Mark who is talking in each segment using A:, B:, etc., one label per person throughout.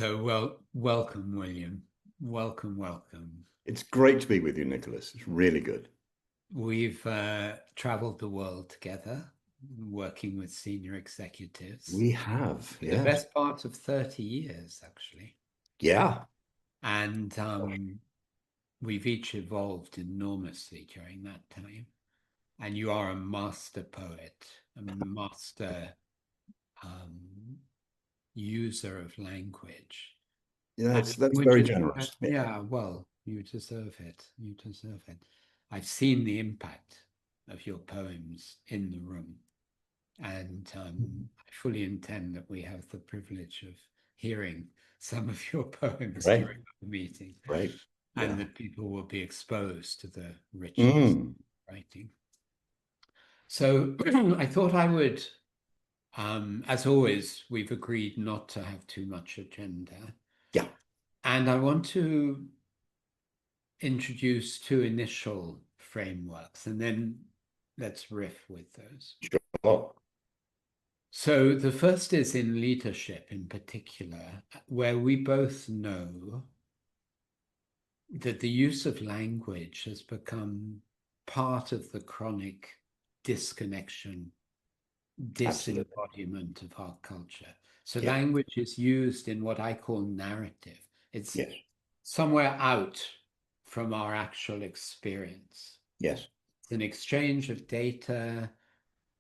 A: So, welcome, William. Welcome, welcome.
B: It's great to be with you, Nicholas. It's really good.
A: We've traveled the world together, working with senior executives
B: We have,
A: for the
B: yes.
A: best part of 30 years, actually.
B: Yeah.
A: And we've each evolved enormously during that time. And you are a master poet, a master um, user of language.
B: That's
A: Which
B: very
A: is,
B: generous. Yeah.
A: yeah, well, you deserve it. You deserve it. I've seen the impact of your poems in the room, and I fully intend that we have the privilege of hearing some of your poems
B: Great,
A: during the meeting,
B: great.
A: and
B: Yeah.
A: that people will be exposed to the richness
B: Mm.
A: of writing. So I thought I would, as always, we've agreed not to have too much agenda.
B: Yeah.
A: And I want to introduce two initial frameworks and then let's riff with those.
B: Sure.
A: So the first is in leadership in particular, where we both know that the use of language has become part of the chronic disconnection,
B: Absolutely.
A: disembodiment of our culture. So
B: Yeah.
A: language is used in what I call narrative. It's
B: Yes.
A: somewhere out from our actual experience.
B: Yes.
A: It's an exchange of data,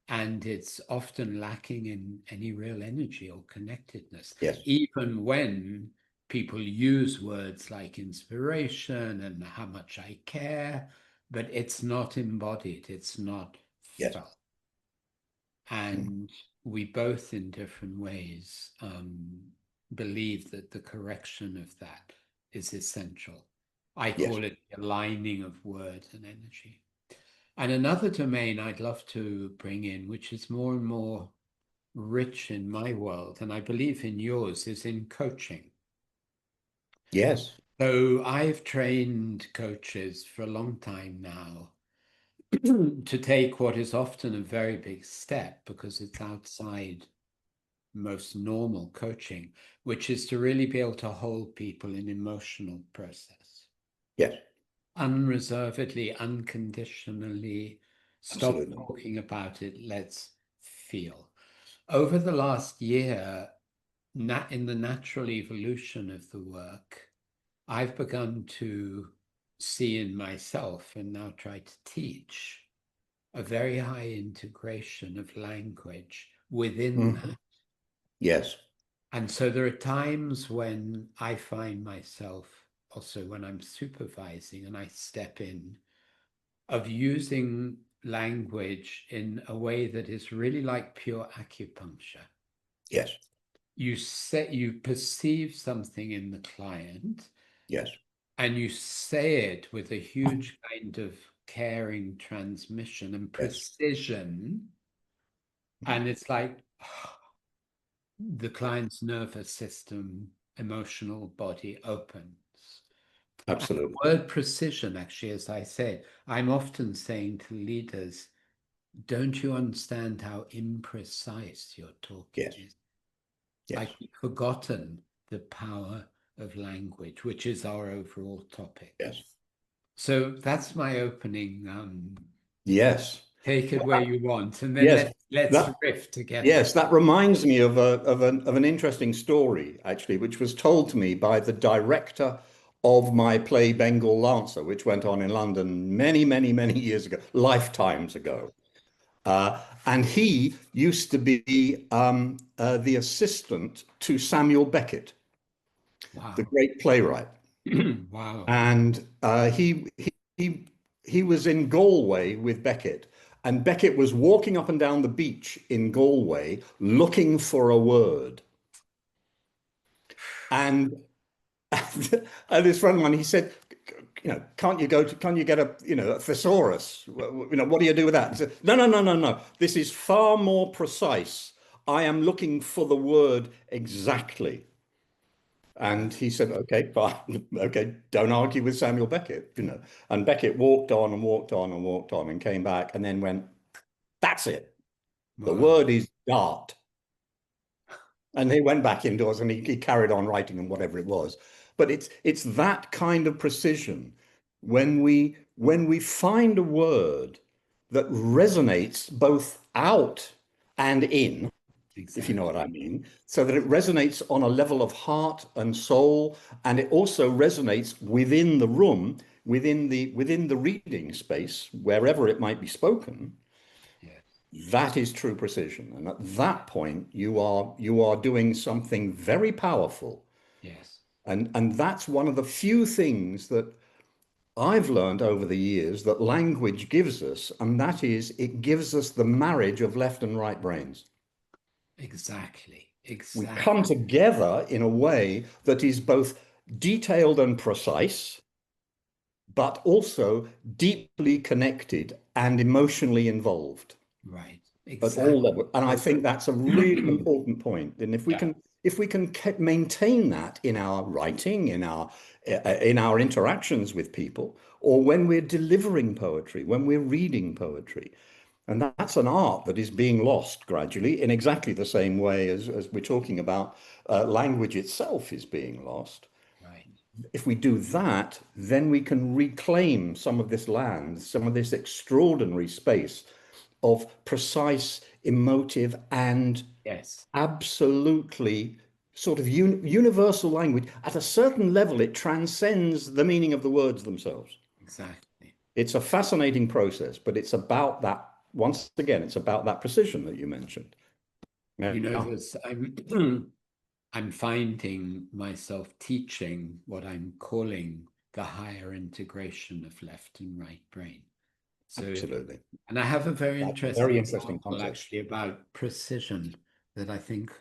A: and it's often lacking in any real energy or connectedness,
B: Yes.
A: even when people use words like inspiration and how much I care, but it's not embodied, it's not
B: Yes.
A: felt.
B: Mm.
A: And we both, in different ways, believe that the correction of that is essential. I
B: Yes.
A: call it the aligning of words and energy. And another domain I'd love to bring in, which is more and more rich in my world, and I believe in yours, is in coaching.
B: Yes.
A: So I've trained coaches for a long time now to take what is often a very big step because it's outside most normal coaching, which is to really be able to hold people in emotional process.
B: Yes.
A: Unreservedly, unconditionally, stop
B: Absolutely.
A: talking about it, let's feel. Over the last year, in the natural evolution of the work, I've begun to see in myself and now try to teach a very high integration of language within
B: Mhm.
A: that.
B: Yes.
A: And so there are times when I find myself, also when I'm supervising and I step in, of using language in a way that is really like pure acupuncture.
B: Yes.
A: You perceive something in the client
B: Yes.
A: and you say it with a huge kind of caring transmission and
B: Yes.
A: precision.
B: Mm.
A: And it's like the client's nervous system, emotional body opens. And
B: Absolutely.
A: the word precision, actually, as I said, I'm often saying to leaders, don't you understand how imprecise your talking
B: Yes.
A: is?
B: Yes.
A: Like we've forgotten the power of language, which is our overall topic.
B: Yes.
A: So that's my opening.
B: Yes.
A: Take it
B: Well,
A: where you want, and then
B: yes.
A: let's
B: That
A: riff together.
B: Yes, that reminds me of an interesting story, actually, which was told to me by the director of my play Bengal Lancer, which went on in London many, many, many years ago, lifetimes ago. And he used to be the assistant to Samuel Beckett, the
A: Wow.
B: great playwright.
A: Wow.
B: And he was in Galway with Beckett, and Beckett was walking up and down the beach in Galway looking for a word. And and this friend of mine, he said, can't you get a thesaurus? What do you do with that? And he said, no, no, no, no, no. This is far more precise. I am looking for the word exactly. And he said, okay, fine. Okay, don't argue with Samuel Beckett. And Beckett walked on and walked on and walked on and came back and then went, that's it. The
A: Wow.
B: word is dart. And he went back indoors and he carried on writing and whatever it was. But it's that kind of precision when we find a word that resonates both out and in, if you know what I
A: Exactly.
B: mean, so that it resonates on a level of heart and soul, and it also resonates within the room, within the reading space, wherever it might be spoken.
A: Yes.
B: That is true precision. And at that point, you are doing something very powerful.
A: Yes.
B: And that's one of the few things that I've learned over the years that language gives us, and that is it gives us the marriage of left and right brains.
A: Exactly.
B: We come
A: Exactly.
B: together in a way that is both detailed and precise, but also deeply connected and emotionally involved
A: Right.
B: at all
A: Exactly.
B: levels. And I think that's a really important point. And
A: Yeah.
B: if we can maintain that in our writing, in our interactions with people, or when we're delivering poetry, when we're reading poetry, and that's an art that is being lost gradually in exactly the same way as we're talking about language itself is being lost.
A: Right.
B: If we do that, then we can reclaim some of this land, some of this extraordinary space of precise, emotive, and
A: Yes.
B: absolutely sort of universal language. At a certain level, it transcends the meaning of the words themselves.
A: Exactly.
B: It's a fascinating process, but it's about that, once again, it's about that precision that you mentioned. Yeah.
A: You know, this I'm finding myself teaching what I'm calling the higher integration of left and right brain. So,
B: Absolutely.
A: and I have a very
B: That's a
A: interesting
B: very interesting
A: example
B: concept.
A: actually about precision that I think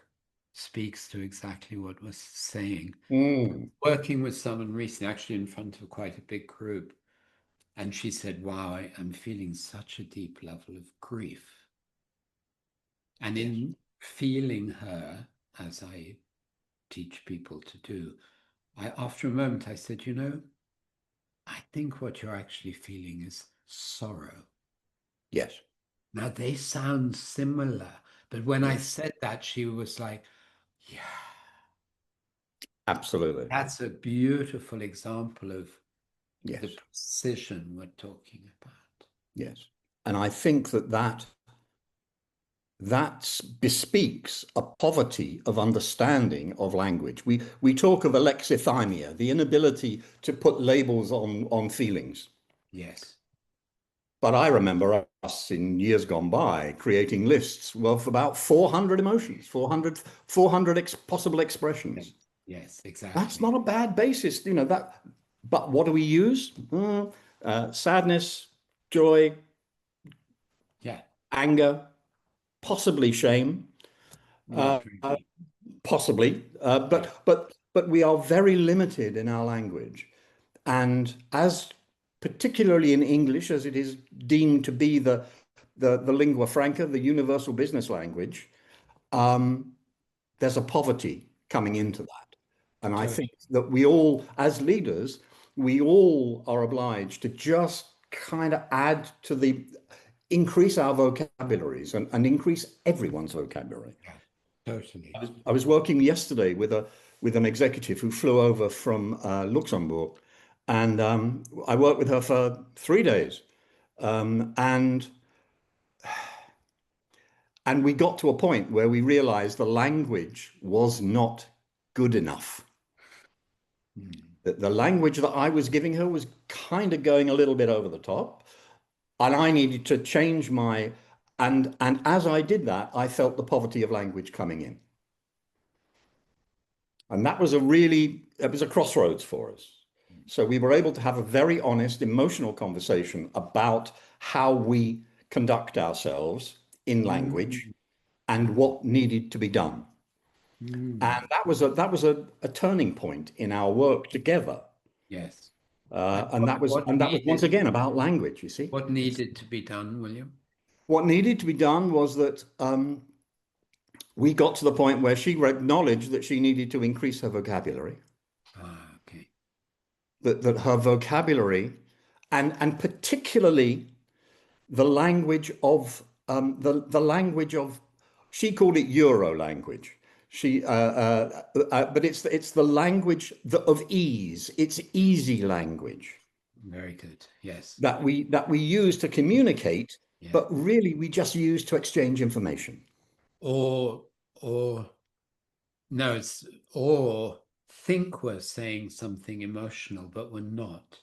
A: speaks to exactly what was saying.
B: Mm,
A: Working with someone recently, actually in front of quite a big group, and she said, wow, I'm feeling such a deep level of grief. And
B: yes.
A: in feeling her, as I teach people to do, after a moment, I said, you know, I think what you're actually feeling is sorrow.
B: Yes.
A: Now, they sound similar, but when I
B: Yes.
A: said that, she was like, yeah,
B: Absolutely.
A: that's a beautiful example of the
B: Yes.
A: precision we're talking about.
B: Yes. And I think that bespeaks a poverty of understanding of language. We talk of alexithymia, the inability to put labels on feelings.
A: Yes.
B: But I remember us in years gone by creating lists of about 400 emotions, 400 possible
A: Yes,
B: expressions.
A: yes,
B: That's
A: exactly.
B: not a bad basis, that. But what do we use? Sadness, joy,
A: Yeah,
B: anger, possibly shame. Uh,
A: not really.
B: Possibly,
A: Yeah,
B: but we are very limited in our language, and as particularly in English, as it is deemed to be the lingua franca, the universal business language, there's a poverty coming into that, and I think
A: totally.
B: that we all, as leaders, we all are obliged to just kind of add to the increase our vocabularies and increase everyone's vocabulary.
A: Yeah, totally.
B: I was working yesterday with an executive who flew over from Luxembourg, and I worked with her for 3 days, and we got to a point where we realized the language was not good enough.
A: Mm.
B: The language that I was giving her was kind of going a little bit over the top, and I needed to change my and as I did that, I felt the poverty of language coming in. And it was a crossroads for us. So we were able to have a very honest, emotional conversation about how we conduct ourselves in language
A: Mm.
B: and what needed to be done.
A: Mm.
B: And that was a turning point in our work together.
A: Yes.
B: And that was once again about language, you see.
A: What needed to be done, William?
B: What needed to be done was that we got to the point where she acknowledged that she needed to increase her vocabulary,
A: Ah, okay.
B: that her vocabulary and particularly the language of the language of she called it Euro language. But it's the language of ease. It's easy language
A: Very good. Yes.
B: that we use to communicate,
A: Yeah.
B: but really we just use to exchange information.
A: Or no, it's or think we're saying something emotional, but we're not.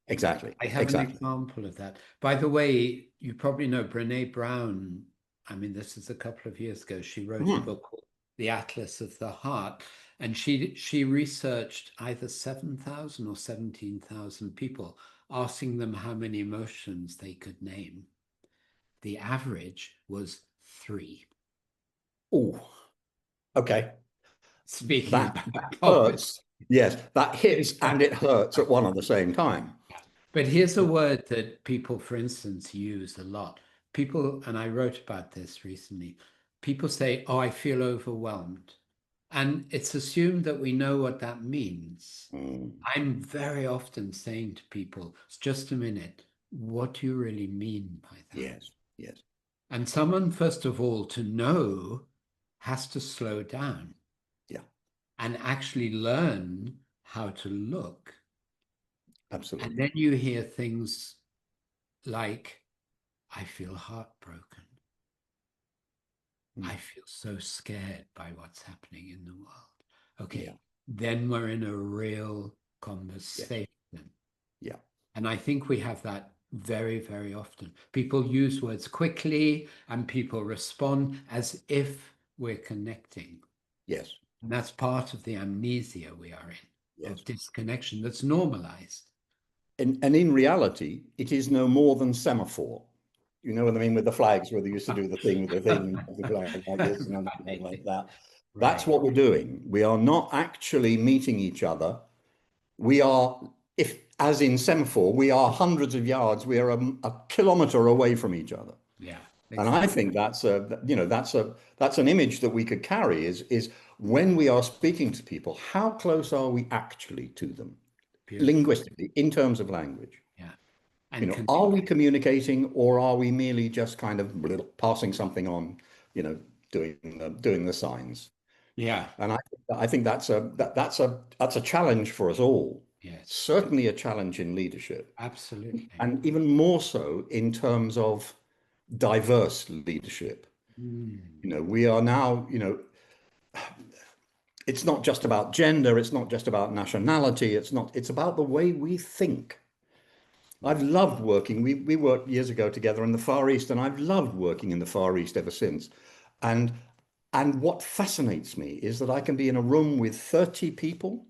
B: Exactly.
A: I have an example of that. By the way, you probably know Brené Brown. I mean, this is a couple of years ago. She wrote a book called The Atlas of the Heart, and she researched either 7,000 or 17,000 people, asking them how many emotions they could name. The average was 3.
B: Oh, okay.
A: Speaking
B: That
A: about
B: hurts. Yes, that hits and it hurts at one and the same time.
A: But here's a word that people, for instance, use a lot. People, and I wrote about this recently, people say, oh, I feel overwhelmed. And it's assumed that we know what that means. I'm very often saying to people, it's just a minute, what do you really mean by that?
B: Yes, yes.
A: And someone, first of all, to know has to slow down.
B: Yeah.
A: And actually learn how to look.
B: Absolutely.
A: And then you hear things like, I feel heartbroken. I feel so scared by what's happening in the world. Okay,
B: Yeah.
A: then we're in a real conversation.
B: Yeah.
A: And I think we have that very, very often. People use words quickly and people respond as if we're connecting.
B: Yes.
A: And that's part of the amnesia we are in,
B: Yes.
A: of disconnection that's normalized.
B: And in reality, it is no more than semaphore. You know what I mean with the flags, where they used to do the thing with the thing, the flag like this and like that. That's what we're doing. We are not actually meeting each other. We are, if as in semaphore, we are hundreds of yards. We are a kilometer away from each other.
A: Yeah.
B: And I think that's an image that we could carry is when we are speaking to people, how close are we actually to them?
A: Beautiful.
B: Linguistically, in terms of language.
A: Yeah. And
B: are we communicating, or are we merely just kind of passing something on, doing the signs?
A: Yeah.
B: And I think that's a challenge for us all.
A: Yes.
B: Certainly a challenge in leadership.
A: Absolutely.
B: And even more so in terms of diverse leadership. We are now, it's not just about gender, it's not just about nationality, it's about the way we think. I've loved working. We worked years ago together in the Far East, and I've loved working in the Far East ever since. And what fascinates me is that I can be in a room with 30 people,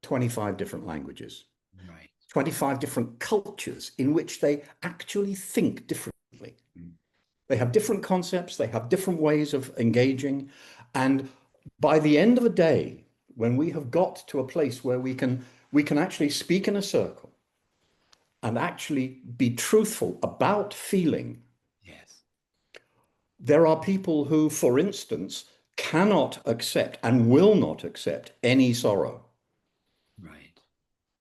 B: 25 different languages,
A: Right.
B: 25 different cultures in which they actually think differently. They have different concepts, they have different ways of engaging. And by the end of the day, when we have got to a place where we can actually speak in a circle and actually be truthful about feeling.
A: Yes.
B: There are people who, for instance, cannot accept and will not accept any sorrow.
A: Right.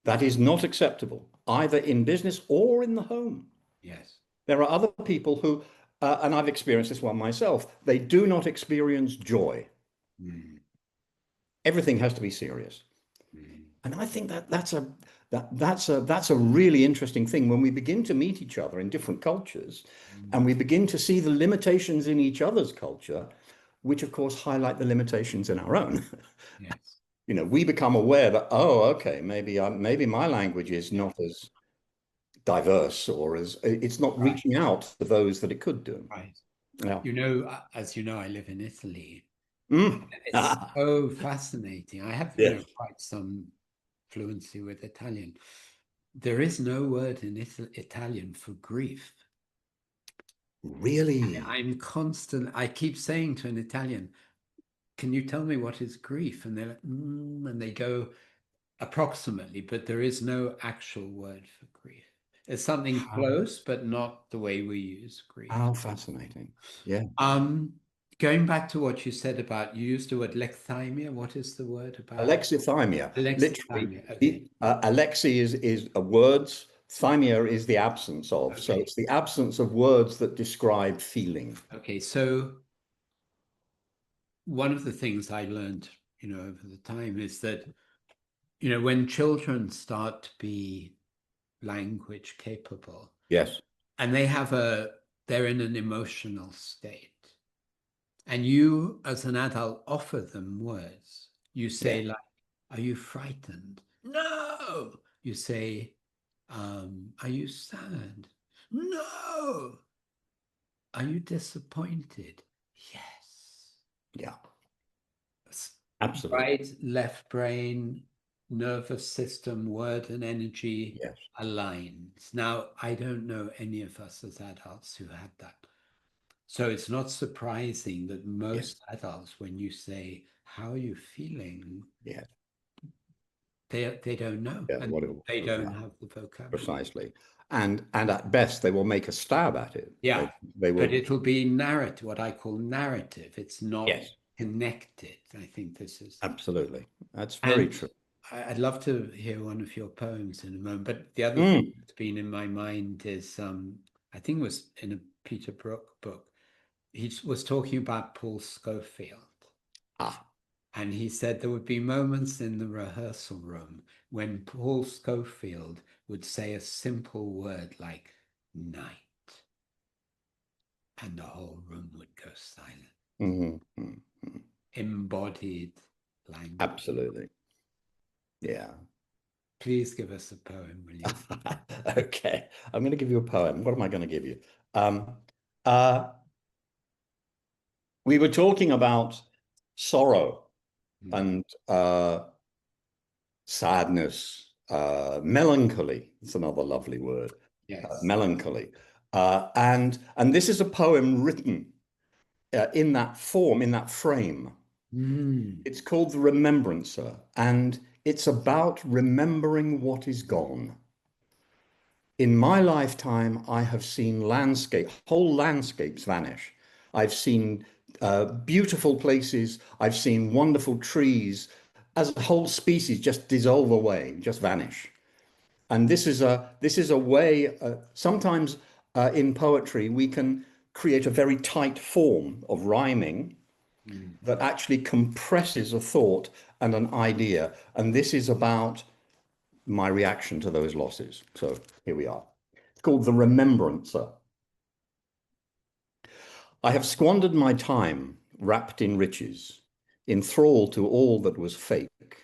B: That is not acceptable, either in business or in the home.
A: Yes.
B: There are other people who, and I've experienced this one myself, they do not experience joy. Everything has to be serious. And I think that's a really interesting thing when we begin to meet each other in different cultures, and we begin to see the limitations in each other's culture, which of course highlight the limitations in our own.
A: Yes.
B: We become aware that, oh, okay, maybe my language is not as diverse, or it's not reaching out to those that it could do.
A: Right.
B: Yeah.
A: As you know, I live in Italy.
B: Mm.
A: It's so fascinating. I have
B: Yes.
A: quite some fluency with Italian. There is no word in Italian for grief.
B: Really?
A: I keep saying to an Italian, can you tell me what is grief? And they're like, and they go approximately, but there is no actual word for grief. It's something close, but not the way we use grief.
B: How fascinating. Yeah.
A: Going back to what you said about, you used the word lexithymia. What is the word about?
B: Alexithymia.
A: Alexithymia.
B: Literally, alexi is a words. Thymia is the absence of.
A: Okay.
B: So it's the absence of words that describe feeling.
A: Okay, so one of the things I learned, over the time is that, when children start to be language capable,
B: Yes.
A: and they're in an emotional state, and you as an adult offer them words. You say,
B: Yeah.
A: like, are you frightened? No. You say, are you sad? No. Are you disappointed? Yes.
B: Yeah. Absolutely.
A: Right, left brain, nervous system, word and energy
B: Yes.
A: aligns. Now, I don't know any of us as adults who had that. So it's not surprising that
B: Yes.
A: most adults, when you say, how are you feeling?
B: Yeah.
A: They don't know,
B: Yeah.
A: and they don't have the vocabulary.
B: Precisely. And at best, they will make a stab at it.
A: Yeah,
B: They will.
A: but it'll be narrative, what I call narrative. It's not
B: Yes.
A: connected. I think this is.
B: Absolutely. That's very
A: And
B: true.
A: I'd love to hear one of your poems in a moment. But the other thing
B: Mm.
A: that's been in my mind is, I think it was in a Peter Brook book. He was talking about Paul Scofield.
B: Ah.
A: And he said there would be moments in the rehearsal room when Paul Scofield would say a simple word like night, and the whole room would go silent.
B: Mm-hmm. Mm-hmm.
A: Embodied language.
B: Absolutely. Yeah.
A: Please give us a poem, will you?
B: Okay. I'm going to give you a poem. What am I going to give you? Uh, we were talking about sorrow and sadness, melancholy. It's another lovely word.
A: Yes.
B: Melancholy. And this is a poem written in that form, in that frame. It's called The Remembrancer, and it's about remembering what is gone. In my lifetime, I have seen whole landscapes vanish. I've seen beautiful places. I've seen wonderful trees as a whole species just dissolve away, just vanish. And this is a way, sometimes in poetry, we can create a very tight form of rhyming that actually compresses a thought and an idea. And this is about my reaction to those losses. So here we are. It's called The Remembrancer. I have squandered my time wrapped in riches, in thrall to all that was fake,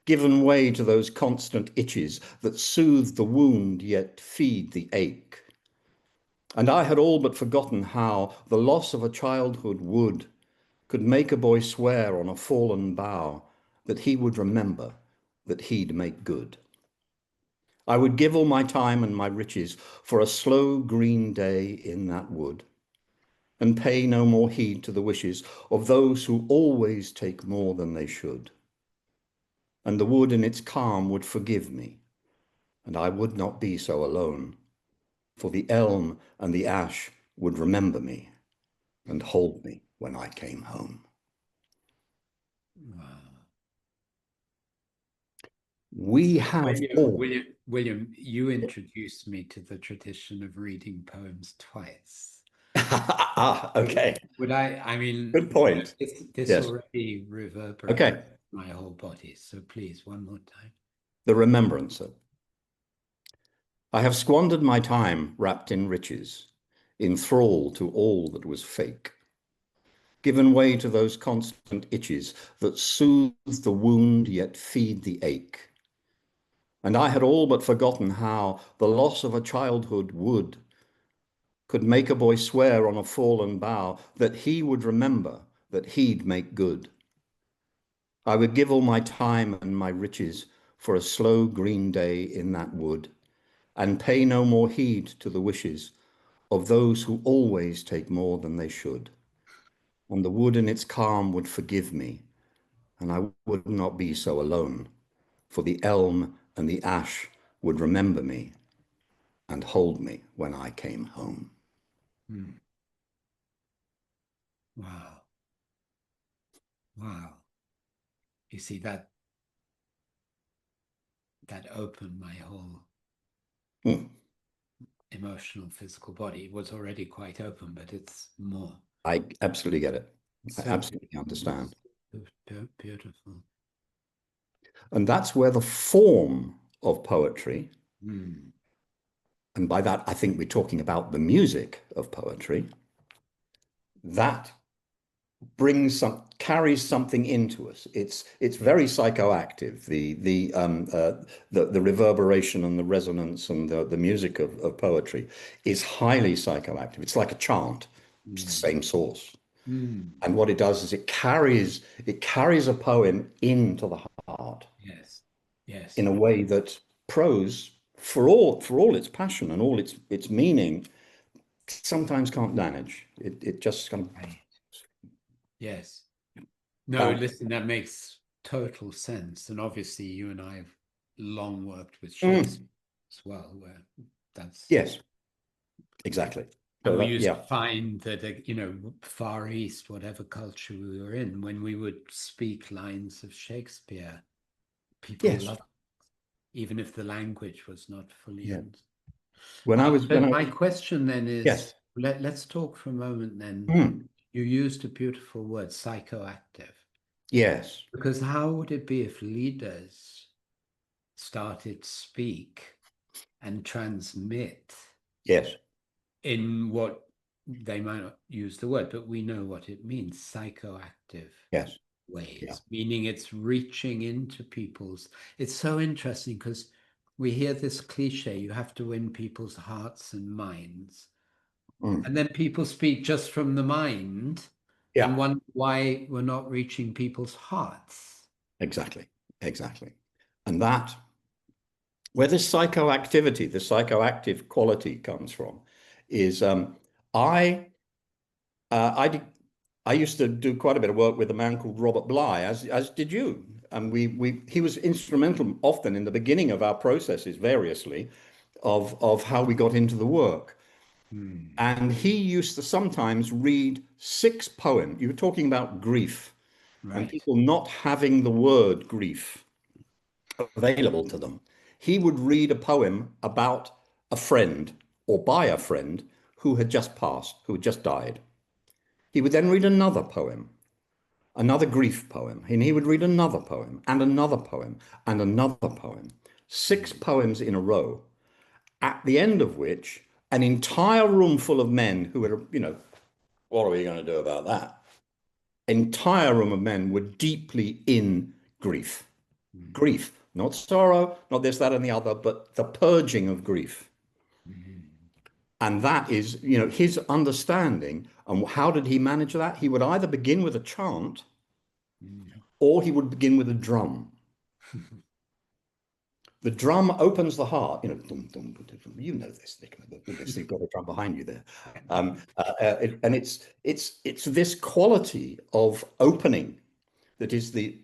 B: given way to those constant itches that soothe the wound yet feed the ache. And I had all but forgotten how the loss of a childhood could make a boy swear on a fallen bough that he would remember, that he'd make good. I would give all my time and my riches for a slow green day in that wood, and pay no more heed to the wishes of those who always take more than they should. And the wood in its calm would forgive me, and I would not be so alone, for the elm and the ash would remember me and hold me when I came home.
A: Wow.
B: We have all.
A: William, you introduced me to the tradition of reading poems twice.
B: Okay.
A: I mean,
B: Good point.
A: This
B: Yes.
A: already reverberates
B: Okay.
A: my whole body. So please, one more time.
B: The Remembrancer. I have squandered my time wrapped in riches, in thrall to all that was fake, given way to those constant itches that soothe the wound yet feed the ache. And I had all but forgotten how the loss of a childhood could make a boy swear on a fallen bough that he would remember, that he'd make good. I would give all my time and my riches for a slow green day in that wood, and pay no more heed to the wishes of those who always take more than they should. And the wood in its calm would forgive me, and I would not be so alone, for the elm and the ash would remember me and hold me when I came home.
A: Wow. Wow. You see, that opened my whole emotional, physical body. It was already quite open, but it's more.
B: I absolutely get it. I
A: So
B: absolutely understand.
A: beautiful.
B: And that's where the form of poetry,
A: Mm.
B: and by that I think we're talking about the music of poetry, that carries something into us. It's very psychoactive. The reverberation and the resonance and the music of poetry is highly psychoactive. It's like a chant. It's the
A: Mm.
B: same source.
A: Mm.
B: And what it does is it carries a poem into the heart
A: Yes. Yes.
B: in a way that prose, for all its passion and all its meaning, sometimes can't manage. It just kind of
A: Right. Yes. No,
B: um,
A: listen, that makes total sense. And obviously, you and I have long worked with
B: mm,
A: Shakespeare as well, where that's,
B: yes, exactly.
A: and
B: So
A: we
B: that,
A: used to
B: yeah,
A: find that, Far East, whatever culture we were in, when we would speak lines of Shakespeare, people
B: yes,
A: loved it, even if the language was not fully
B: yeah.
A: understood.
B: When
A: But
B: I
A: my question then is,
B: yes,
A: let's talk for a moment then.
B: mm,
A: You used a beautiful word, psychoactive.
B: yes,
A: Because how would it be if leaders started to speak and transmit
B: yes,
A: in what they might not use the word, but we know what it means, psychoactive
B: yes, yeah,
A: ways, meaning it's reaching into people's. It's so interesting because we hear this cliche, you have to win people's hearts and minds.
B: mm,
A: And then people speak just from the mind and
B: yeah,
A: wonder why we're not reaching people's hearts.
B: exactly, exactly. And that where this psychoactivity, the psychoactive quality comes from, is I I I used to do quite a bit of work with a man called Robert Bly, as did you. And he was instrumental often in the beginning of our processes, variously, of how we got into the work.
A: Hmm.
B: And he used to sometimes read 6 poems. You were talking about grief and
A: Right.
B: people not having the word grief available to them. He would read a poem about a friend or by a friend who had just passed, who had just died. He would then read another poem, another grief poem, and he would read another poem and another poem and another poem. 6 poems in a row, at the end of which an entire room full of men who were, what are we going to do about that? Entire room of men were deeply in grief.
A: Hmm.
B: Grief, not sorrow, not this, that, and the other, but the purging of grief.
A: Hmm.
B: And that is, his understanding. And how did he manage that? He would either begin with a chant
A: Hmm.
B: or he would begin with a drum. The drum opens the heart. Dum, dum, dum, dum, you know this, Nick. Obviously, you've got a drum behind you there, and it's this quality of opening that is,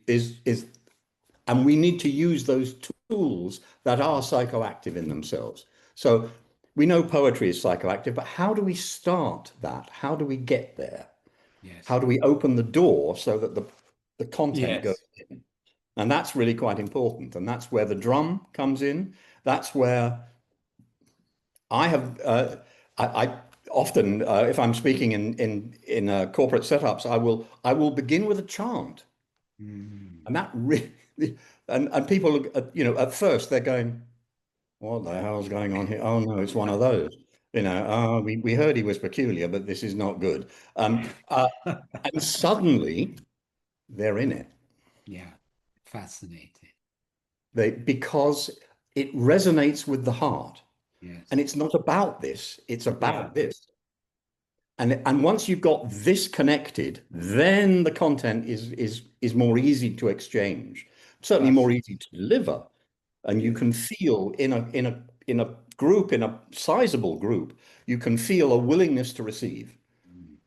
B: and we need to use those tools that are psychoactive in themselves. So we know poetry is psychoactive, but how do we start that? How do we get there?
A: Yes.
B: How do we open the door so that the content goes
A: Yes.
B: in? And that's really quite important. And that's where the drum comes in. That's where I have, I often, if I'm speaking in corporate setups, I will begin with a chant,
A: Hmm.
B: and that really, and people, at first they're going, "What the hell's going on here?" Oh no, it's one of those. We heard he was peculiar, but this is not good. And suddenly they're in it.
A: Yeah. Fascinating.
B: Because it resonates with the heart. And
A: Yes.
B: it's not about this, it's
A: Yeah.
B: about this. And once you've got this connected, then the content is more easy to exchange, certainly more easy to deliver. And you
A: Yes.
B: can feel in a group, in a sizable group, you can feel a willingness to receive.
A: Mm.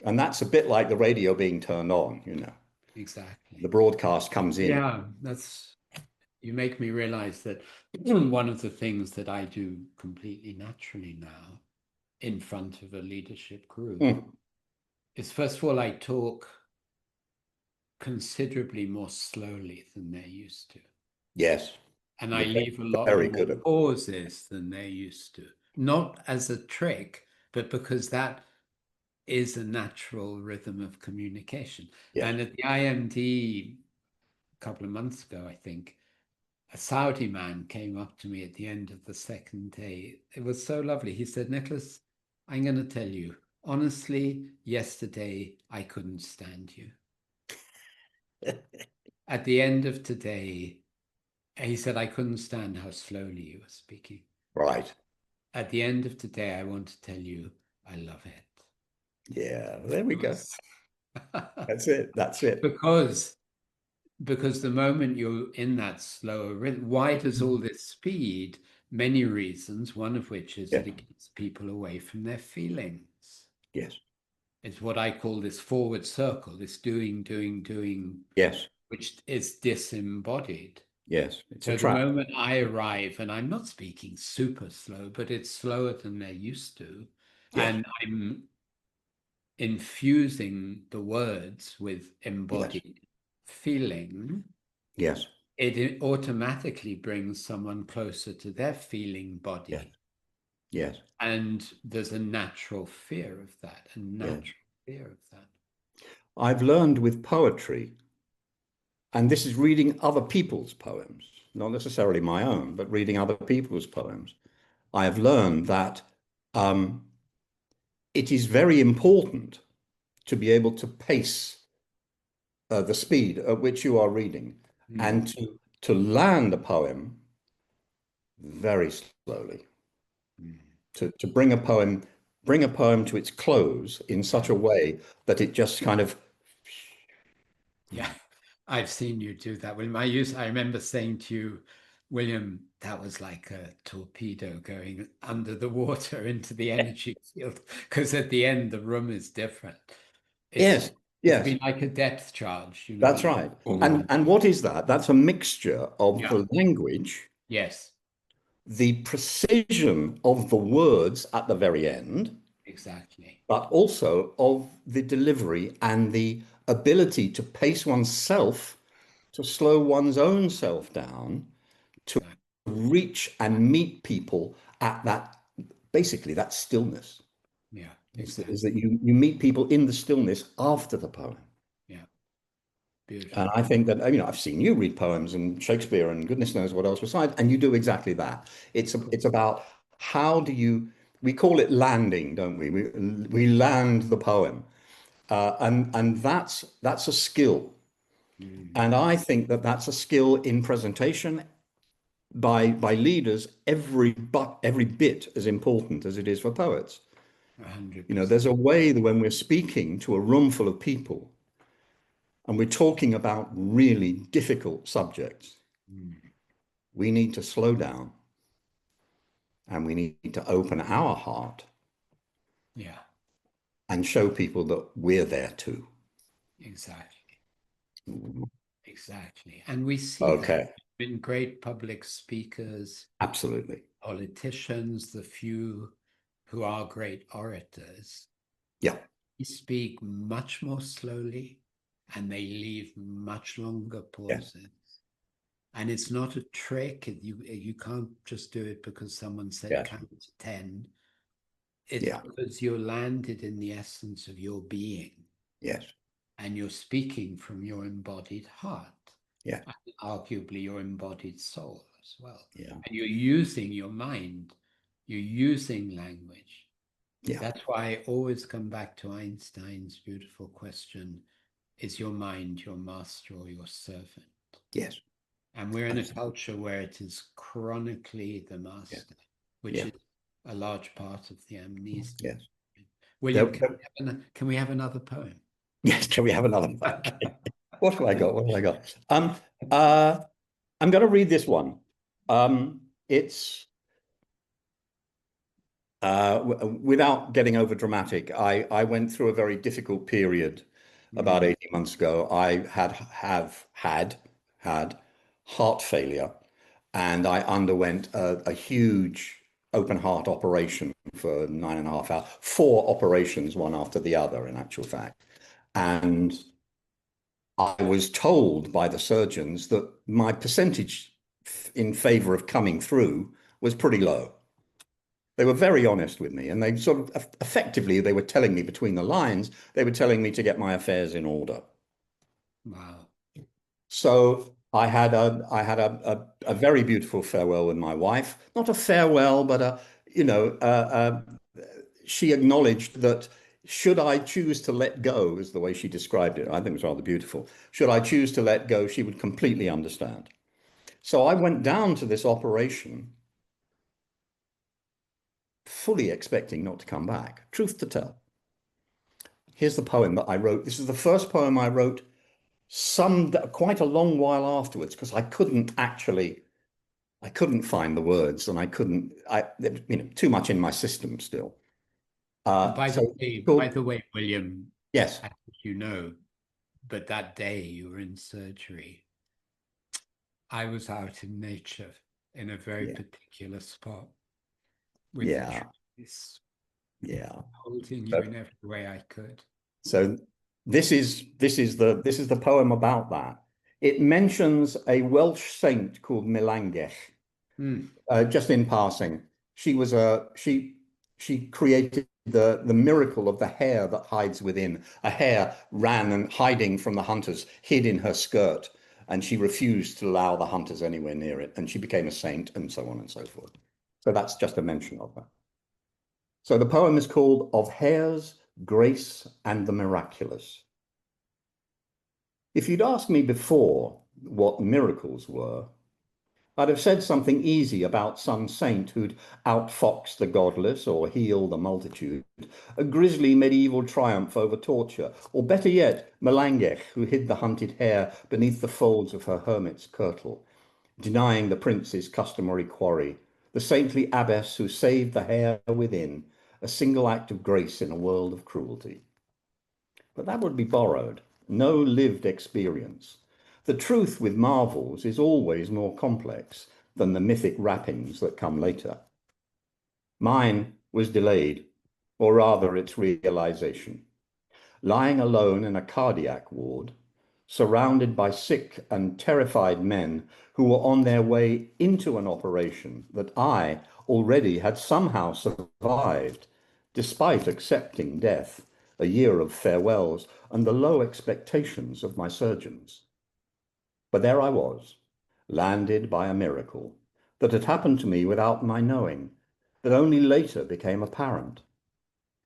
B: And that's a bit like the radio being turned on. The
A: Exactly.
B: broadcast comes in.
A: Yeah. You make me realize that one of the things that I do completely naturally now in front of a leadership group
B: Mm,
A: is, first of all, I talk considerably more slowly than they're used to.
B: yes,
A: And I
B: you're
A: leave a lot
B: very
A: more
B: good at.
A: pauses than they're used to. Not as a trick, but because that is a natural rhythm of communication.
B: Yes.
A: And at the IMD a couple of months ago, I think, a Saudi man came up to me at the end of the second day. It was so lovely. He said, Nicholas, I'm going to tell you, honestly, yesterday I couldn't stand you. At the end of today, he said, I couldn't stand how slowly you were speaking.
B: Right.
A: At the end of today, I want to tell you, I love it.
B: Yeah, there we go. That's it. That's it.
A: Because the moment you're in that slower rhythm, why does all this speed? Many reasons, one of which is that it gets people away from their feelings.
B: Yes.
A: It's what I call this forward circle, this doing,
B: Yes.
A: which is disembodied.
B: Yes. It's
A: So
B: a
A: the
B: trap.
A: moment I arrive, and I'm not speaking super slow, but it's slower than they're used to,
B: Yes.
A: and I'm infusing the words with embodied feeling,
B: Yes.
A: it automatically brings someone closer to their feeling body.
B: Yes. Yes.
A: And there's a natural fear of that, fear of that.
B: I've learned with poetry, and this is reading other people's poems, not necessarily my own, but reading other people's poems. I have learned that it is very important to be able to pace the speed at which you are reading and to land a poem very slowly, to bring a poem to its close in such a way that it just kind of.
A: Yeah, I've seen you do that. William, I remember saying to you, William, that was like a torpedo going under the water into the energy field, because at the end the room is different.
B: Yes,
A: It's
B: yes,
A: been like a depth charge, you know.
B: that's right. And what is that? That's a mixture of the language,
A: Yes,
B: the precision of the words at the very end,
A: exactly.
B: but also of the delivery and the ability to pace oneself, to slow one's own self down, to reach and meet people at that, basically that stillness.
A: Yeah, exactly.
B: Is that you meet people in the stillness after the poem.
A: Yeah, beautiful.
B: And I think that, I've seen you read poems and Shakespeare and goodness knows what else besides, and you do exactly that. It's about how do you, we call it landing, don't we? We land the poem. And that's a skill. And I think that that's a skill in presentation by leaders every bit as important as it is for poets.
A: 100%.
B: There's a way that when we're speaking to a room full of people and we're talking about really difficult subjects, we need to slow down and we need to open our heart.
A: Yeah.
B: And show people that we're there too.
A: Exactly. Exactly. And we see that in great public speakers.
B: Absolutely.
A: Politicians, the few who are great orators.
B: Yeah.
A: They speak much more slowly and they leave much longer pauses. Yeah. And it's not a trick. You can't just do it because someone said count to 10. It's because you're landed in the essence of your being.
B: Yes.
A: And you're speaking from your embodied heart.
B: Yeah.
A: And arguably your embodied soul as well.
B: Yeah.
A: And you're using your mind. You're using language.
B: Yeah.
A: That's why I always come back to Einstein's beautiful question, is your mind your master or your servant?
B: Yes.
A: And we're in a culture where it is chronically the master, which is a large part of the amnesia.
B: Yes.
A: William, can we have another poem?
B: Yes, can we have another poem? What have I got? I'm going to read this one. It's without getting over dramatic. I went through a very difficult period about 18 months ago. I have had heart failure, and I underwent a huge open heart operation for 9.5 hours, 4 operations, one after the other, in actual fact. And I was told by the surgeons that my percentage in favor of coming through was pretty low. They were very honest with me, and they sort of effectively they were telling me between the lines, they were telling me to get my affairs in order.
A: Wow.
B: So I had a very beautiful farewell with my wife. Not a farewell, but she acknowledged that should I choose to let go, is the way she described it. I think it was rather beautiful. Should I choose to let go, she would completely understand. So I went down to this operation fully expecting not to come back. Truth to tell, here's the poem that I wrote. This is the first poem I wrote quite a long while afterwards, because I couldn't find the words, and too much in my system still.
A: By
B: So
A: the way, William,
B: yes,
A: I think you know, but that day you were in surgery, I was out in nature in a very
B: yeah,
A: particular spot with the
B: yeah,
A: trees,
B: yeah.
A: holding you
B: So,
A: in every way I could.
B: so this is the poem about that. It mentions a Welsh saint called Milangell.
A: Mm.
B: Just in passing, she created the miracle of the hare that hides within. A hare ran and hiding from the hunters, hid in her skirt, and she refused to allow the hunters anywhere near it, and she became a saint, and so on and so forth. So that's just a mention of that. So the poem is called Of Hares, Grace, and the Miraculous. If you'd asked me before what miracles were, I'd have said something easy about some saint who'd outfox the godless or heal the multitude, a grisly medieval triumph over torture, or better yet, Melangech, who hid the hunted hare beneath the folds of her hermit's kirtle, denying the prince's customary quarry, the saintly abbess who saved the hare within, a single act of grace in a world of cruelty. But that would be borrowed, no lived experience. The truth with marvels is always more complex than the mythic wrappings that come later. Mine was delayed, or rather its realization. Lying alone in a cardiac ward, surrounded by sick and terrified men who were on their way into an operation that I already had somehow survived, despite accepting death, a year of farewells, and the low expectations of my surgeons. But there I was, landed by a miracle that had happened to me without my knowing, that only later became apparent.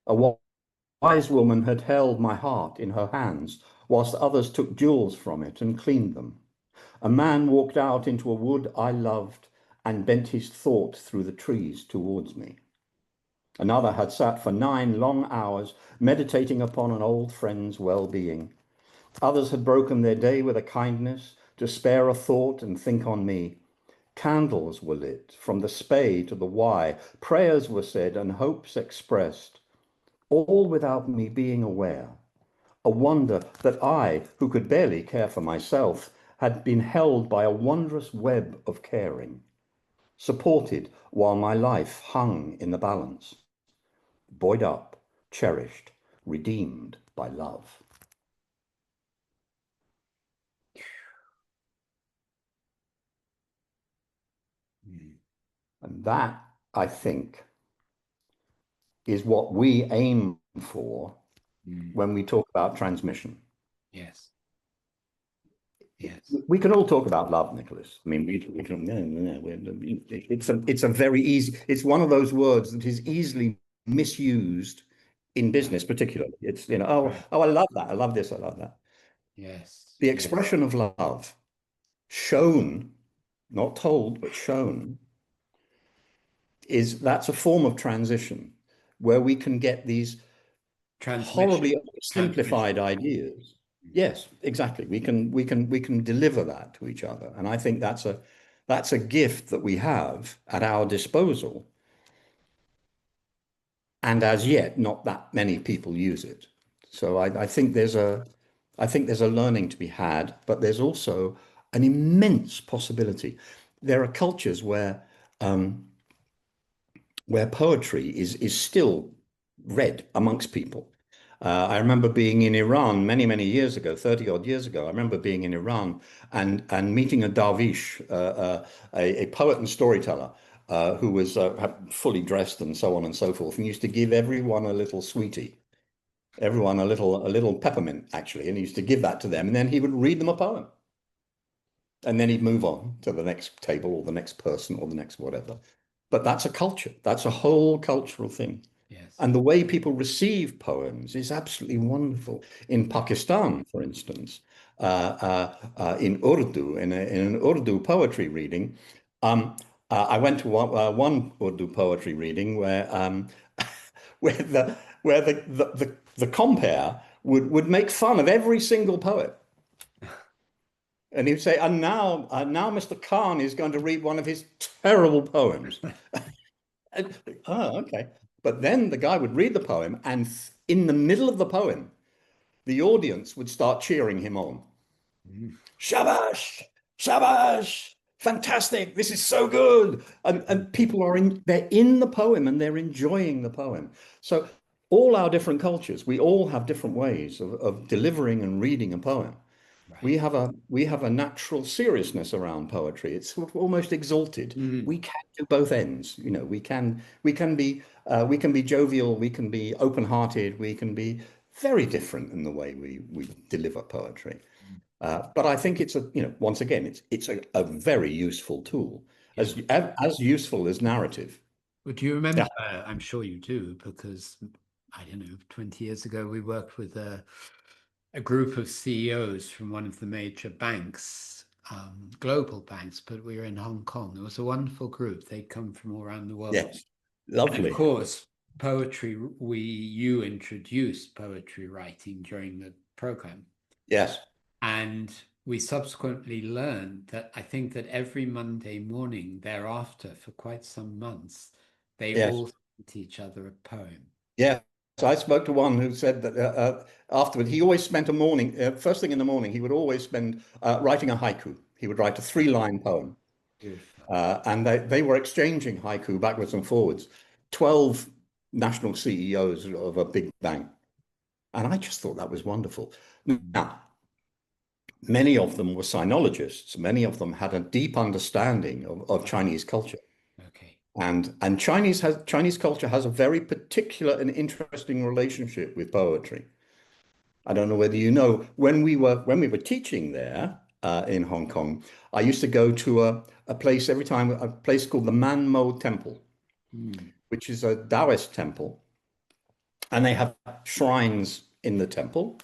B: A wise woman had held my heart in her hands, whilst others took jewels from it and cleaned them. A man walked out into a wood I loved and bent his thought through the trees towards me. Another had sat for 9 long hours meditating upon an old friend's well-being. Others had broken their day with a kindness to spare a thought and think on me. Candles were lit from the spay to the why, prayers were said and hopes expressed, all without me being aware. A wonder that I, who could barely care for myself, had been held by a wondrous web of caring, supported while my life hung in the balance, buoyed up, cherished, redeemed by love.
A: Mm.
B: And that, I think, is what we aim for when we talk about transmission.
A: Yes. Yes.
B: We can all talk about love, Nicholas. I mean, we can. It's a very easy. It's one of those words that is easily misused in business, particularly. It's
A: Right.
B: I love that. I love this. I love that.
A: Yes.
B: The
A: Yes.
B: expression of love, shown, not told, but shown, that's a form of transition where we can get these
A: Transmission.
B: horribly
A: Transmission.
B: simplified ideas. Yes, exactly. We can deliver that to each other, and I think that's a gift that we have at our disposal, and as yet not that many people use it. So I think there's a learning to be had, but there's also an immense possibility. There are cultures where poetry is still read amongst people. I remember being in Iran many years ago, 30 odd years ago. I remember being in Iran and meeting a dervish, a poet and storyteller, who was fully dressed and so on and so forth, and used to give everyone a little sweetie, everyone a little peppermint actually, and he used to give that to them, and then he would read them a poem, and then he'd move on to the next table or the next person or the next whatever. But that's a culture. That's a whole cultural thing.
A: Yes.
B: And the way people receive poems is absolutely wonderful. In Pakistan, for instance, in Urdu, in an Urdu poetry reading, I went to one Urdu poetry reading where where the compere would make fun of every single poet. And he'd say, and now Mr. Khan is going to read one of his terrible poems. And, oh, okay. But then the guy would read the poem, and in the middle of the poem, the audience would start cheering him on. Shabash, shabash, fantastic, this is so good. And people they're in the poem and they're enjoying the poem. So all our different cultures, we all have different ways of delivering and reading a poem.
A: Right.
B: We have a natural seriousness around poetry. It's sort of almost exalted. We can do both ends. You know, we can be jovial, we can be open-hearted, we can be very different in the way we deliver poetry. But I think it's once again, it's a very useful tool, as useful as narrative.
A: Well, do you remember? I'm sure you do, because I don't know, 20 years ago, we worked with a group of CEOs from one of the major banks, global banks, but we were in Hong Kong. It was a wonderful group. They'd come from all around the world.
B: Yes, lovely.
A: And of course, poetry, you introduced poetry writing during the program.
B: Yes.
A: And we subsequently learned that I think that every Monday morning thereafter, for quite some months, they all sent each other a poem.
B: Yeah. So I spoke to one who said that afterward, he always spent a morning, first thing in the morning, he would always spend writing a haiku. He would write a 3-line poem. And they were exchanging haiku backwards and forwards. 12 national CEOs of a big bank. And I just thought that was wonderful. Now, many of them were sinologists. Many of them had a deep understanding of Chinese culture.
A: Okay.
B: And Chinese culture has a very particular and interesting relationship with poetry. I don't know whether you know, when we were teaching there in Hong Kong, I used to go to a place every time, a place called the Man Mo Temple, which is a Taoist temple. And they have shrines in the temple,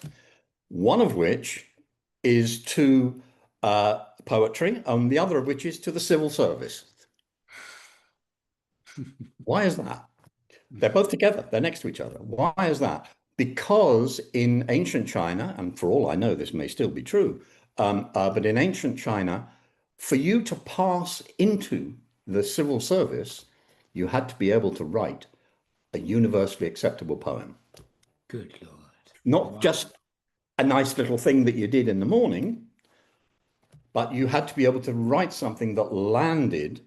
B: one of which is to poetry, and the other of which is to the civil service. Why is that? They're both together. They're next to each other. Why is that? Because in ancient China, and for all I know, this may still be true, but in ancient China, for you to pass into the civil service, you had to be able to write a universally acceptable poem.
A: Good Lord.
B: Not just a nice little thing that you did in the morning, but you had to be able to write something that landed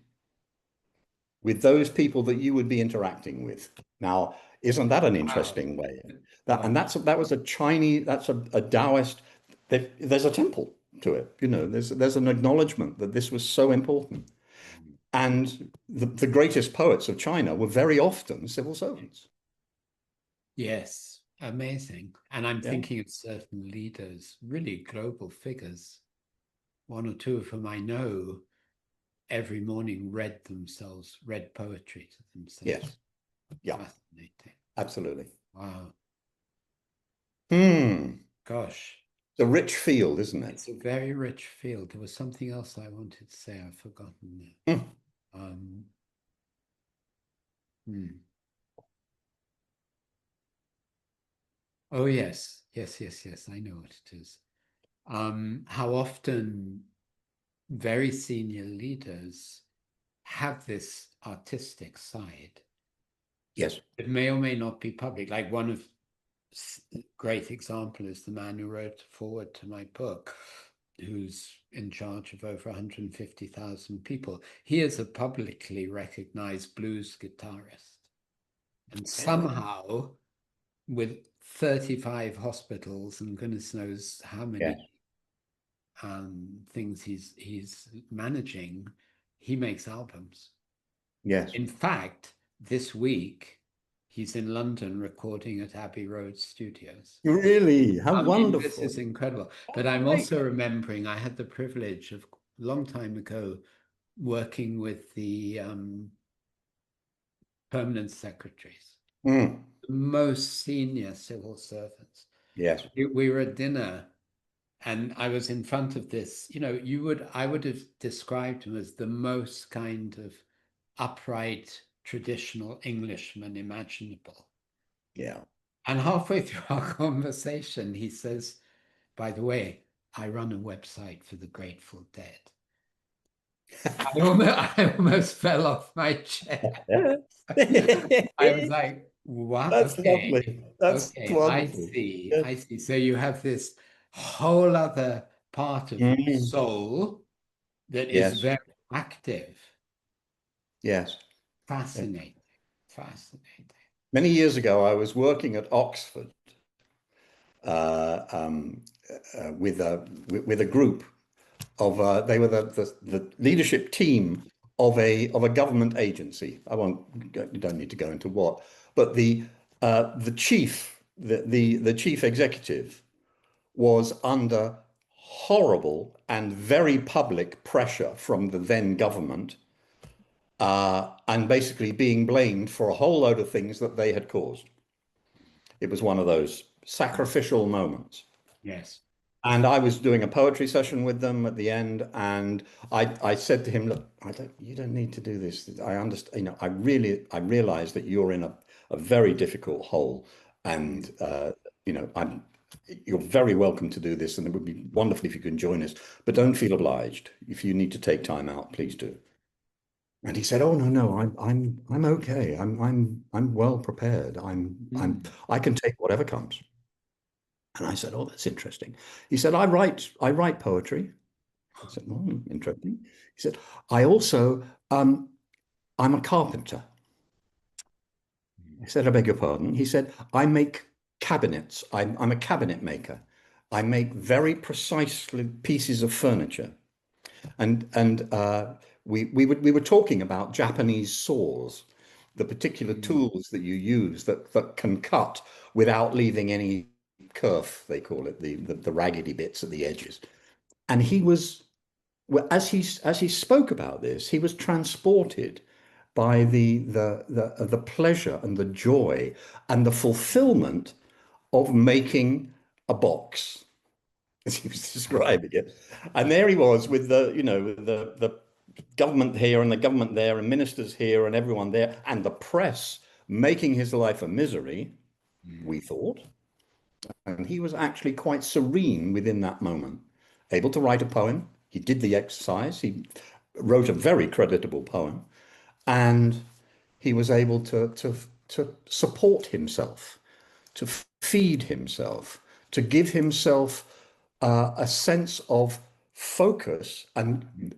B: with those people that you would be interacting with. Now, isn't that an interesting way? That was a Chinese, that's a Taoist, there's a temple to it, you know, there's an acknowledgement that this was so important. And the greatest poets of China were very often civil servants.
A: Yes, amazing. And I'm thinking of certain leaders, really global figures, one or two of whom I know every morning read poetry to themselves.
B: Yes. Yeah.
A: Fascinating.
B: Absolutely.
A: Wow. Gosh.
B: It's a rich field, isn't it?
A: It's a very rich field. There was something else I wanted to say. I've forgotten it. Oh, yes. Yes. I know what it is. How often very senior leaders have this artistic side.
B: Yes.
A: It may or may not be public. Like one of great example is the man who wrote forward to my book, who's in charge of over 150,000 people. He is a publicly recognized blues guitarist. And somehow, with 35 hospitals and goodness knows how many things he's managing, he makes albums.
B: Yes.
A: In fact, this week, he's in London recording at Abbey Road Studios.
B: Really? How
A: I mean, this
B: wonderful.
A: is incredible. But I'm
B: Great.
A: also remembering I had the privilege of a long time ago working with the permanent secretaries,
B: Mm.
A: the most senior civil servants.
B: Yes.
A: We were at dinner and I was in front of this, I would have described him as the most kind of upright, traditional Englishman imaginable.
B: Yeah.
A: And halfway through our conversation, he says, by the way, I run a website for the Grateful Dead. I almost fell off my chair. I was like, what?
B: That's
A: Okay.
B: lovely. That's
A: Okay, I
B: wonderful.
A: see.
B: Yes.
A: I see. So you have this whole other part of your
B: Mm.
A: soul that is
B: Yes.
A: very active.
B: Yes.
A: Fascinating. Fascinating.
B: Many years ago, I was working at Oxford uh, um, with a group of they were the leadership team of a government agency. You don't need to go into what, but the chief the chief executive was under horrible and very public pressure from the then government, and basically being blamed for a whole load of things that they had caused. It was one of those sacrificial moments.
A: Yes.
B: And I was doing a poetry session with them at the end, and I said to him, "Look, you don't need to do this. I understand. I realize that you're in a very difficult hole, and you're very welcome to do this, and it would be wonderful if you can join us. But don't feel obliged. If you need to take time out, please do." And he said, "Oh no, I'm okay. I'm well prepared. I can take whatever comes." And I said, "Oh, that's interesting." He said, I write poetry." I said, "Oh, interesting." He said, "I also, I'm a carpenter." I said, "I beg your pardon." He said, "I make cabinets. I'm a cabinet maker. I make very precisely pieces of furniture." And we were talking about Japanese saws, the particular tools that you use that can cut without leaving any kerf, they call it, the raggedy bits at the edges. And he was, well, as he spoke about this, he was transported by the pleasure and the joy and the fulfillment of making a box, as he was describing it. And there he was with the government here and the government there and ministers here and everyone there and the press making his life a misery, we thought. And he was actually quite serene within that moment, able to write a poem. He did the exercise. He wrote a very creditable poem, and he was able to support himself, to feed himself, to give himself a sense of focus. And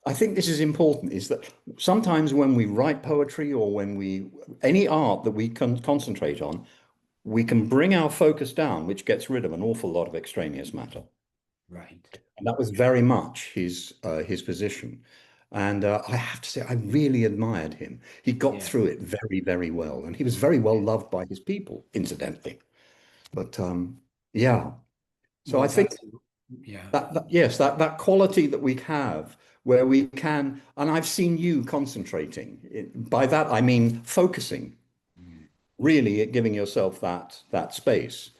B: I think this is important, is that sometimes when we write poetry or when any art that we can concentrate on, we can bring our focus down, which gets rid of an awful lot of extraneous matter.
A: Right.
B: And that was very much his position. And I have to say, I really admired him. He got
A: Yeah.
B: through it very, very well. And he was very well loved by his people, incidentally. But yeah. So
A: Well,
B: I think
A: yeah.
B: yes, that quality that we have where we can, and I've seen you concentrating. By that, I mean focusing, really giving yourself that space.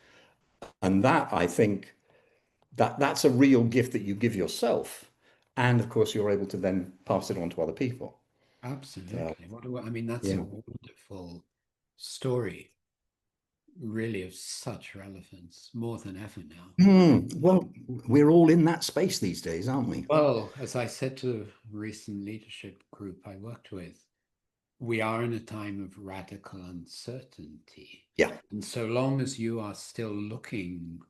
B: And that, I think, that's a real gift that you give yourself. And of course, you're able to then pass it on to other people.
A: Absolutely. I mean, that's a
B: Yeah.
A: wonderful story, really of such relevance, more than ever now.
B: Well, we're all in that space these days, aren't we?
A: Well, as I said to a recent leadership group I worked with, we are in a time of radical uncertainty.
B: Yeah.
A: And so long as you are still looking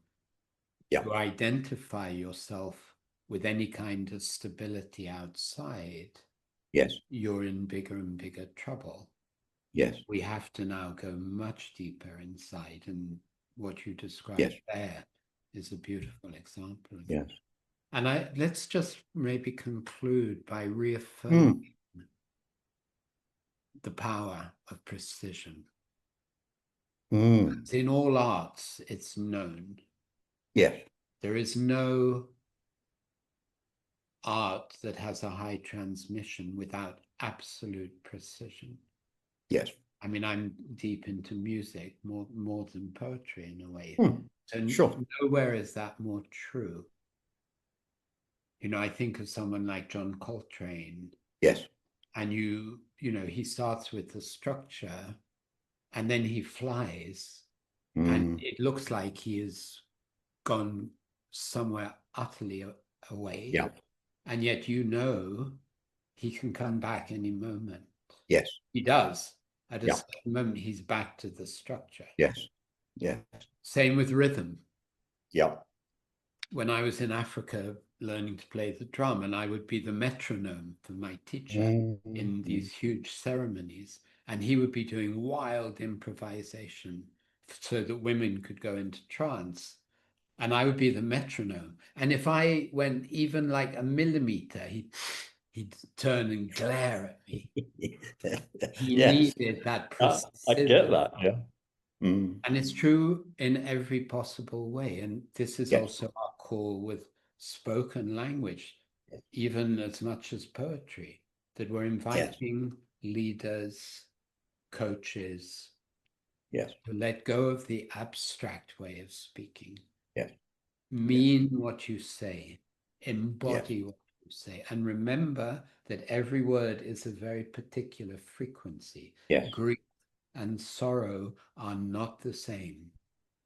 B: Yeah.
A: to identify yourself with any kind of stability outside,
B: Yes.
A: you're in bigger and bigger trouble.
B: Yes.
A: We have to now go much deeper inside. And what you
B: Yes.
A: described there is a beautiful example of
B: Yes.
A: that. And let's just maybe conclude by reaffirming
B: Mm.
A: the power of precision.
B: Mm.
A: In all arts, it's known.
B: Yes.
A: There is no art that has a high transmission without absolute precision.
B: Yes.
A: I mean, I'm deep into music more than poetry in a way. So
B: Sure.
A: nowhere is that more true. You know, I think of someone like John Coltrane.
B: Yes.
A: And you know, he starts with the structure and then he flies and it looks like he has gone somewhere utterly away.
B: Yeah.
A: And yet, you know, he can come back any moment.
B: Yes.
A: He does. At a
B: Yeah.
A: certain moment, he's back to the structure.
B: Yes. Yeah.
A: Same with rhythm.
B: Yeah.
A: When I was in Africa learning to play the drum, and I would be the metronome for my teacher in these huge ceremonies, and he would be doing wild improvisation so that women could go into trance, and I would be the metronome. And if I went even like a millimeter, he'd turn and glare at me. He
B: Yes.
A: needed that
B: I
A: precision.
B: get that. Yeah.
A: And it's true in every possible way. And this is
B: Yes.
A: also our call with spoken language, even as much as poetry, that we're inviting leaders, coaches,
B: Yes.
A: to let go of the abstract way of speaking.
B: Yes.
A: Mean what you say,
B: Yes.
A: embody what you say, and remember that every word is a very particular frequency.
B: Yes.
A: Grief and sorrow are not the same.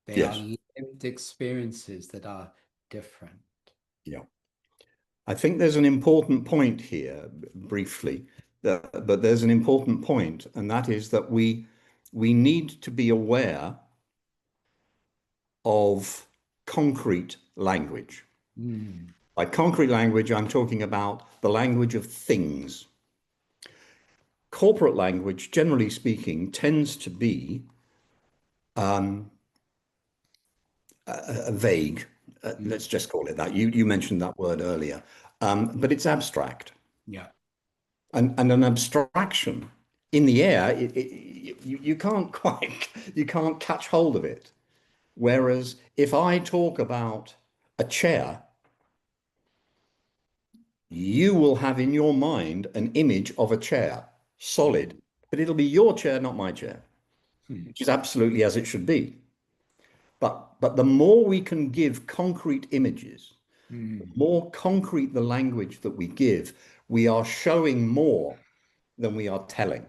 A: They
B: Yes.
A: are lived experiences that are different.
B: Yeah. I think there's an important point here, briefly, but there's an important point, and that is that we need to be aware of concrete language. By concrete language, I'm talking about the language of things. Corporate language, generally speaking, tends to be vague. Let's just call it that. You mentioned that word earlier, but it's abstract.
A: Yeah.
B: And an abstraction in the air, you can't quite, you can't catch hold of it. Whereas if I talk about a chair, you will have in your mind an image of a chair, solid, but it'll be your chair, not my chair, which is absolutely as it should be. But the more we can give concrete images, the more concrete the language that we give, we are showing more than we are telling.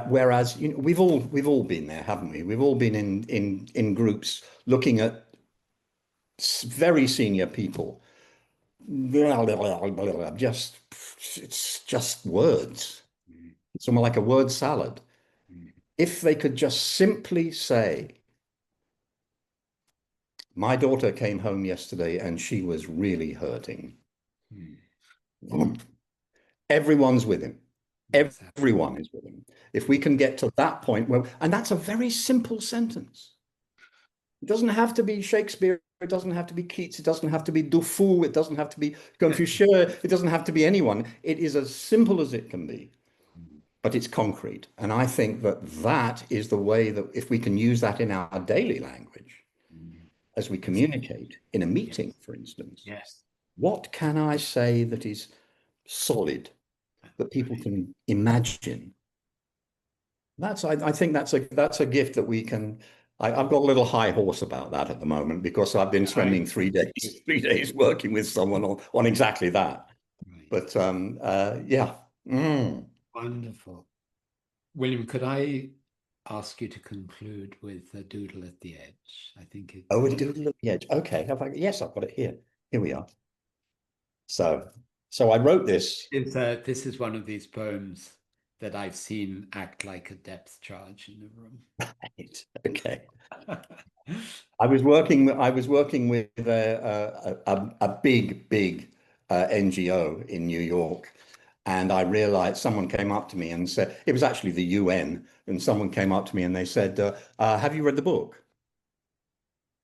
B: Whereas we've all been there, haven't we? We've all been in groups looking at very senior people. Just it's just words. It's almost like a word salad. If they could just simply say, "My daughter came home yesterday and she was really hurting." Everyone's with him. Everyone is with him. If we can get to that point where, and that's a very simple sentence. It doesn't have to be Shakespeare. It doesn't have to be Keats. It doesn't have to be Dufour. It doesn't have to be Confucius. It doesn't have to be anyone. It is as simple as it can be, but it's concrete. And I think that that is the way that if we can use that in our daily language, as we communicate in a meeting, for instance, what can I say that is solid, that people can imagine? I think that's a gift that we can. I've got a little high horse about that at the moment because I've been spending 3 days working with someone on exactly that. But yeah.
A: Wonderful. William, could I ask you to conclude with a doodle at the edge? I think it.
B: Oh, a doodle at the edge. Okay. Yes, I've got it here. Here we are. So I wrote this.
A: This is one of these poems that I've seen act like a depth charge in the room.
B: Right. Okay. I was working with a big NGO in New York, and I realized someone came up to me and said, it was actually the UN, and someone came up to me and they said, "Have you read the book?"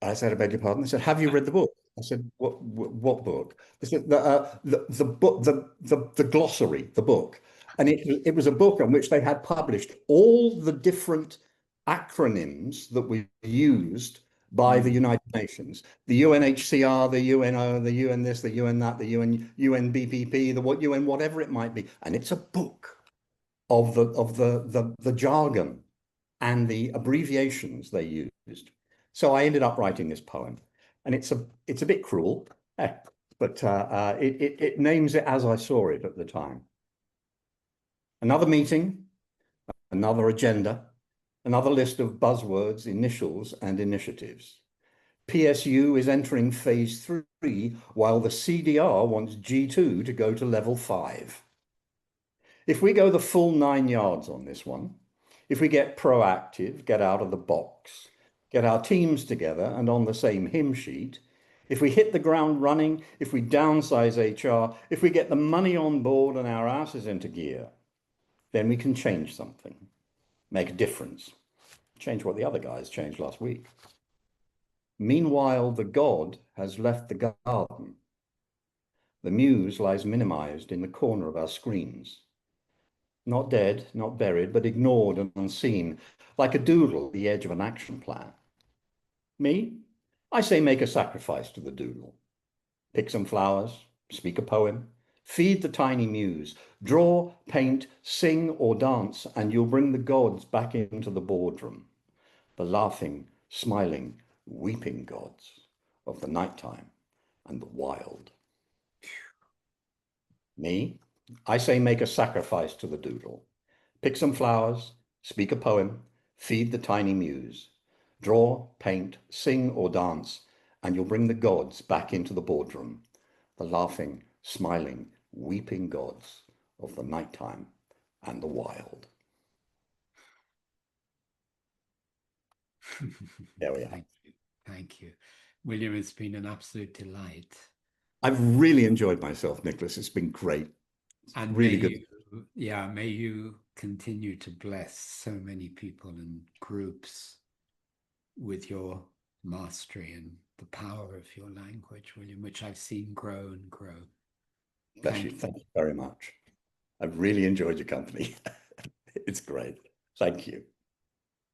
B: I said, "I beg your pardon." They said, "Have you read the book?" I said, "What book?" They said, "The book, the glossary, the book." And it was a book on which they had published all the different acronyms that were used by the United Nations, the UNHCR, the UNO, the UN this, the UN that, the UNBPP, the what UN, whatever it might be. And it's a book of the jargon and the abbreviations they used. So I ended up writing this poem, and it's a bit cruel, but it names it as I saw it at the time. Another meeting, another agenda, another list of buzzwords, initials, and initiatives. PSU is entering phase 3, while the CDR wants G2 to go to level 5. If we go the full 9 yards on this one, if we get proactive, get out of the box, get our teams together and on the same hymn sheet, if we hit the ground running, if we downsize HR, if we get the money on board and our asses into gear, then we can change something, make a difference, change what the other guys changed last week. Meanwhile, the god has left the garden. The muse lies minimized in the corner of our screens. Not dead, not buried, but ignored and unseen, like a doodle at the edge of an action plan. Me? I say make a sacrifice to the doodle. Pick some flowers, speak a poem, feed the tiny muse, draw, paint, sing or dance, and you'll bring the gods back into the boardroom. The laughing, smiling, weeping gods of the nighttime and the wild. Me? I say make a sacrifice to the doodle. Pick some flowers, speak a poem, feed the tiny muse. Draw, paint, sing or dance, and you'll bring the gods back into the boardroom. The laughing, smiling, weeping gods of the nighttime and the wild. There we are.
A: Thank you. Thank you. William, it's been an absolute delight.
B: I've really enjoyed myself, Nicholas. It's been great.
A: And
B: really good.
A: May you continue to bless so many people and groups with your mastery and the power of your language, William, which I've seen grow and grow.
B: Bless you. Thank you very much. I've really enjoyed your company. It's great. Thank you.